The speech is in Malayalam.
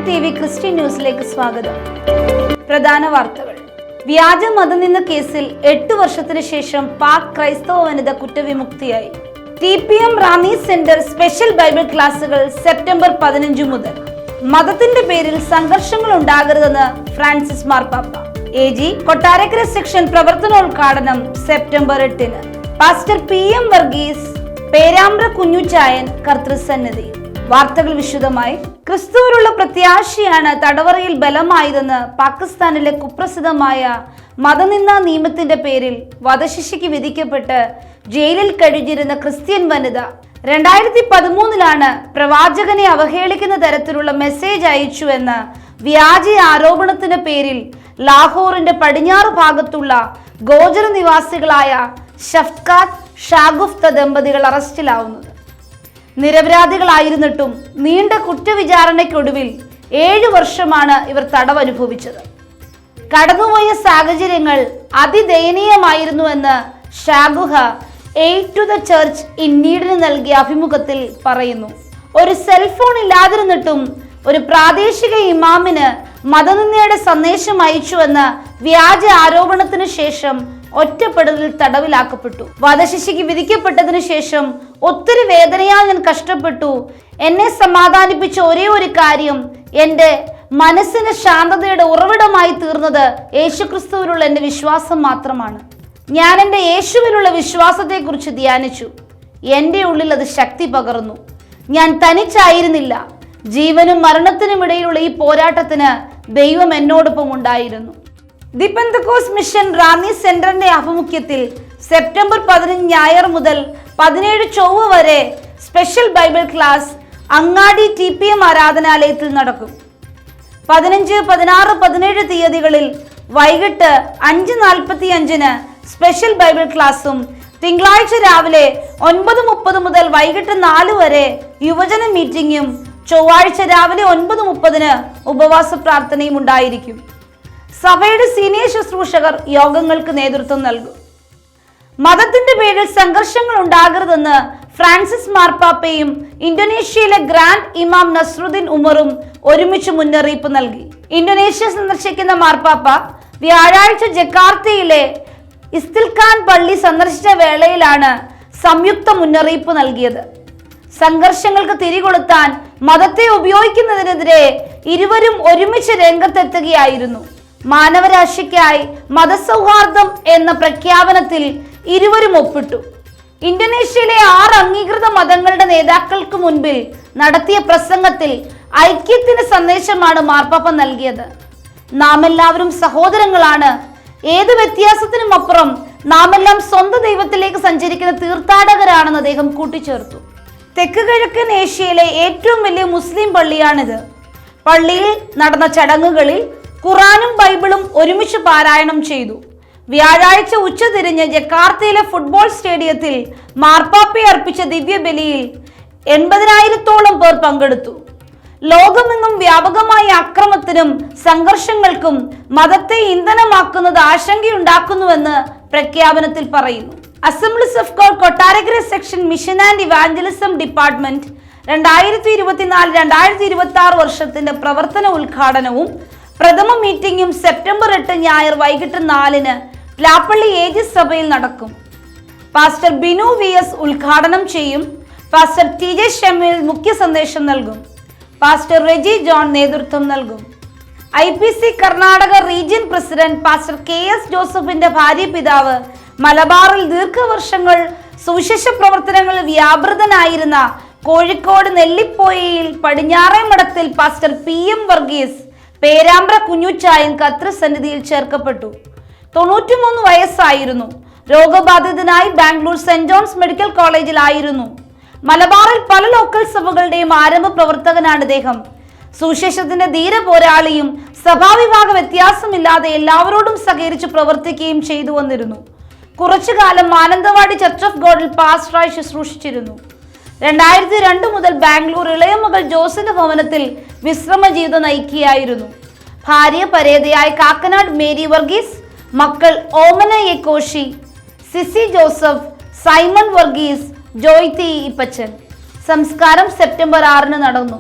TV ക്രിസ്ത്യൻ ന്യൂസിലേക്ക് സ്വാഗതം. പ്രധാന വാർത്തകൾ. വ്യാജ മതനിന്ദ കേസിൽ 8 വർഷത്തിന് ശേഷം പാക് ക്രൈസ്തവ വനിത കുറ്റവിമുക്തിയായി. TPM Ranni centre special Bible classes September 15 മുതൽ. മതത്തിന്റെ പേരിൽ സംഘർഷങ്ങൾ ഉണ്ടാകരുതെന്ന് ഫ്രാൻസിസ് മാർപ്പാപ്പ. AG കൊട്ടാരക്കര സെക്ഷൻ പ്രവർത്തനോദ്ഘാടനം സെപ്റ്റംബർ 8-ന്. പാസ്റ്റർ PM വർഗീസ്, പേരാമ്പ്ര കുഞ്ഞുചായൻ കർത്തൃസന്നിധി. വാർത്തകൾ വിശദമായി. ക്രിസ്തുവിലുള്ള പ്രത്യാശയാണ് തടവറയിൽ ബലമായതെന്ന് പാകിസ്ഥാനിലെ കുപ്രസിദ്ധമായ മതനിന്ദാ നിയമത്തിന്റെ പേരിൽ വധശിക്ഷയ്ക്ക് വിധിക്കപ്പെട്ട് ജയിലിൽ കഴിഞ്ഞിരുന്ന ക്രിസ്ത്യൻ വനിത 2013 പ്രവാചകനെ അവഹേളിക്കുന്ന തരത്തിലുള്ള മെസ്സേജ് അയച്ചു എന്ന വ്യാജ ആരോപണത്തിന്റെ പേരിൽ ലാഹോറിന്റെ പടിഞ്ഞാറ് ഭാഗത്തുള്ള ഗോജർ നിവാസികളായ ഷഫ്കാത്ത് ഷാഗുഫ്ത ദമ്പതികൾ അറസ്റ്റിലാവുന്നത്. നിരപരാധികളായിരുന്നിട്ടും നീണ്ട കുറ്റവിചാരണയ്ക്കൊടുവിൽ 7 വർഷമാണ് ഇവർ തടവനുഭവിച്ചത്. കടന്നുപോയ സാഹചര്യങ്ങൾ അതിദയനീയമായിരുന്നുവെന്ന് ഷാഗുഹ aid to the church in നീഡിന് നൽകിയ അഭിമുഖത്തിൽ പറയുന്നു. ഒരു സെൽഫോൺ ഇല്ലാതിരുന്നിട്ടും ഒരു പ്രാദേശിക ഇമാമിന് മതനിന്ദയുടെ സന്ദേശം അയച്ചുവെന്ന വ്യാജ ആരോപണത്തിന് ശേഷം ഒറ്റപ്പെടലിൽ തടവിലാക്കപ്പെട്ടു. വധശിക്ഷയ്ക്ക് വിധിക്കപ്പെട്ടതിനു ശേഷം ഒത്തിരി വേദനയാൽ ഞാൻ കഷ്ടപ്പെട്ടു. എന്നെ സമാധാനിപ്പിച്ച ഒരേ ഒരു കാര്യം എൻ്റെ മനസ്സിന് ശാന്തതയുടെ ഉറവിടമായി തീർന്നത് യേശുക്രിസ്തുവിലുള്ള എൻ്റെ വിശ്വാസം മാത്രമാണ്. ഞാൻ എൻ്റെ യേശുവിലുള്ള വിശ്വാസത്തെക്കുറിച്ച് ധ്യാനിച്ചു. എൻ്റെ ഉള്ളിൽ അത് ശക്തി പകർന്നു. ഞാൻ തനിച്ചായിരുന്നില്ല. ജീവനും മരണത്തിനും ഇടയിലുള്ള ഈ പോരാട്ടത്തിന് ദൈവം എന്നോടൊപ്പം ഉണ്ടായിരുന്നു. ദി പെന്തക്കോസ്റ്റ് മിഷൻ റാന്നി സെന്ററിന്റെ ആഭിമുഖ്യത്തിൽ സെപ്റ്റംബർ 15 ഞായർ മുതൽ 17 ചൊവ്വ വരെ സ്പെഷ്യൽ ബൈബിൾ ക്ലാസ് അങ്ങാടി TPM ആരാധനാലയത്തിൽ നടക്കും. 15, 16, 17 തീയതികളിൽ വൈകിട്ട് 5:45 സ്പെഷ്യൽ ബൈബിൾ ക്ലാസും തിങ്കളാഴ്ച രാവിലെ 9:30 മുതൽ വൈകിട്ട് 4 വരെ യുവജന മീറ്റിംഗും ചൊവ്വാഴ്ച രാവിലെ 9:30 ഉപവാസ പ്രാർത്ഥനയും ഉണ്ടായിരിക്കും. സഭയുടെ സീനിയർ ശുശ്രൂഷകർ യോഗങ്ങൾക്ക് നേതൃത്വം നൽകും. മതത്തിന്റെ പേരിൽ സംഘർഷങ്ങൾ ഉണ്ടാകരുതെന്ന് ഫ്രാൻസിസ് മാർപ്പാപ്പയും ഇന്തോനേഷ്യയിലെ ഗ്രാൻഡ് ഇമാം നസ്രുദ്ദീൻ ഉമറും ഒരുമിച്ച് മുന്നറിയിപ്പ് നൽകി. ഇന്തോനേഷ്യ സന്ദർശിക്കുന്ന മാർപ്പാപ്പ വ്യാഴാഴ്ച ജക്കാർത്തയിലെ ഇസ്തിൽഖാൻ പള്ളി സന്ദർശിച്ച വേളയിലാണ് സംയുക്ത മുന്നറിയിപ്പ് നൽകിയത്. സംഘർഷങ്ങൾക്ക് തിരികൊളുത്താൻ മതത്തെ ഉപയോഗിക്കുന്നതിനെതിരെ ഇരുവരും ഒരുമിച്ച് രംഗത്തെത്തുകയായിരുന്നു. മാനവരാശിക്കായി മതസൗഹാർദ്ദം എന്ന പ്രഖ്യാപനത്തിൽ ഇരുവരും ഒപ്പിട്ടു. ഇന്തോനേഷ്യയിലെ 6 അംഗീകൃത മതങ്ങളുടെ നേതാക്കൾക്ക് മുൻപിൽ നടത്തിയ പ്രസംഗത്തിൽ ഐക്യത്തിന്റെ സന്ദേശമാണ് മാർപ്പാപ്പ നൽകിയത്. നാം എല്ലാവരും സഹോദരങ്ങളാണ്. ഏത് വ്യത്യാസത്തിനും അപ്പുറം നാം എല്ലാം സ്വന്തം ദൈവത്തിലേക്ക് സഞ്ചരിക്കുന്ന തീർത്ഥാടകരാണെന്ന് അദ്ദേഹം കൂട്ടിച്ചേർത്തു. തെക്ക് കിഴക്കൻ ഏഷ്യയിലെ ഏറ്റവും വലിയ മുസ്ലിം പള്ളിയാണിത്. പള്ളിയിൽ നടന്ന ചടങ്ങുകളിൽ ഖുറാനും ബൈബിളും ഒരുമിച്ച് പാരായണം ചെയ്തു. വ്യാഴാഴ്ച ഉച്ചതിരിഞ്ഞ് ജക്കാർത്തയിലെ ഫുട്ബോൾ സ്റ്റേഡിയത്തിൽ മാർപ്പാപ്പയെ അർപ്പിച്ച ദിവ്യബലിയിൽ 80,000-ഓളം പേർ പങ്കെടുത്തു. ലോകമെങ്ങും വ്യാപകമായ അക്രമത്തിനും സംഘർഷങ്ങൾക്കും മതത്തെ ഇന്ധനമാക്കുന്നത് ആശങ്കയുണ്ടാക്കുന്നുവെന്ന് പ്രഖ്യാപനത്തിൽ പറയുന്നു. Assemblies of God Kottarakkara section mission and evangelism department 2024-2026 വർഷത്തിന്റെ പ്രവർത്തന ഉദ്ഘാടനവും പ്രഥമ മീറ്റിംഗും സെപ്റ്റംബർ 8 ഞായർ വൈകിട്ട് 4-ന് ലാപ്പള്ളി AG സഭയിൽ നടക്കും. പാസ്റ്റർ ബിനു VS ഉദ്ഘാടനം ചെയ്യും. പാസ്റ്റർ TJ ഷമീൽ മുഖ്യ സന്ദേശം നൽകും. പാസ്റ്റർ റെജി ജോൺ നേതൃത്വം നൽകും. IPC Karnataka region president pastor KS ജോസഫിന്റെ ഭാര്യ പിതാവ്, മലബാറിൽ ദീർഘവർഷങ്ങൾ സുവിശേഷ പ്രവർത്തനങ്ങളിൽ വ്യാപൃതനായിരുന്ന കോഴിക്കോട് നെല്ലിപ്പോയയിൽ പടിഞ്ഞാറേ മഠത്തിൽ പാസ്റ്റർ PM വർഗീസ്, പേരാമ്പ്ര കുഞ്ഞുചായൻ കർത്തൃസന്നിധിയിൽ ചേർക്കപ്പെട്ടു. 93 വയസ്സായിരുന്നു. രോഗബാധിതനായി ബാംഗ്ലൂർ സെന്റ് ജോൺസ് മെഡിക്കൽ കോളേജിലായിരുന്നു. മലബാറിൽ പല ലോക്കൽ സഭകളുടെയും ആരംഭ പ്രവർത്തകനാണ് ഇദ്ദേഹം. സുവിശേഷത്തിന്റെ ധീര പോരാളിയും സഭാവിഭാഗ വ്യത്യാസമില്ലാതെ എല്ലാവരോടും സഹകരിച്ച് പ്രവർത്തിക്കുകയും ചെയ്തു വന്നിരുന്നു. കുറച്ചുകാലം മാനന്തവാടി ചർച്ച് ഓഫ് ഗോഡിൽ പാസ്റ്ററായി ശുശ്രൂഷിച്ചിരുന്നു. 2002 മുതൽ ബാംഗ്ലൂർ ഇളയ മകൾ ജോസിന്റെ ഭവനത്തിൽ വിശ്രമ ജീവിതം നയിക്കുകയായിരുന്നു. ഭാര്യ പരേതയായ കാക്കനാട് മേരി വർഗീസ്, മക്കൾ Omana A Koshy, C C Joseph, Simon Varghese, Joythi Ippachan. സംസ്കാരം സെപ്റ്റംബർ 6-ന് നടന്നു.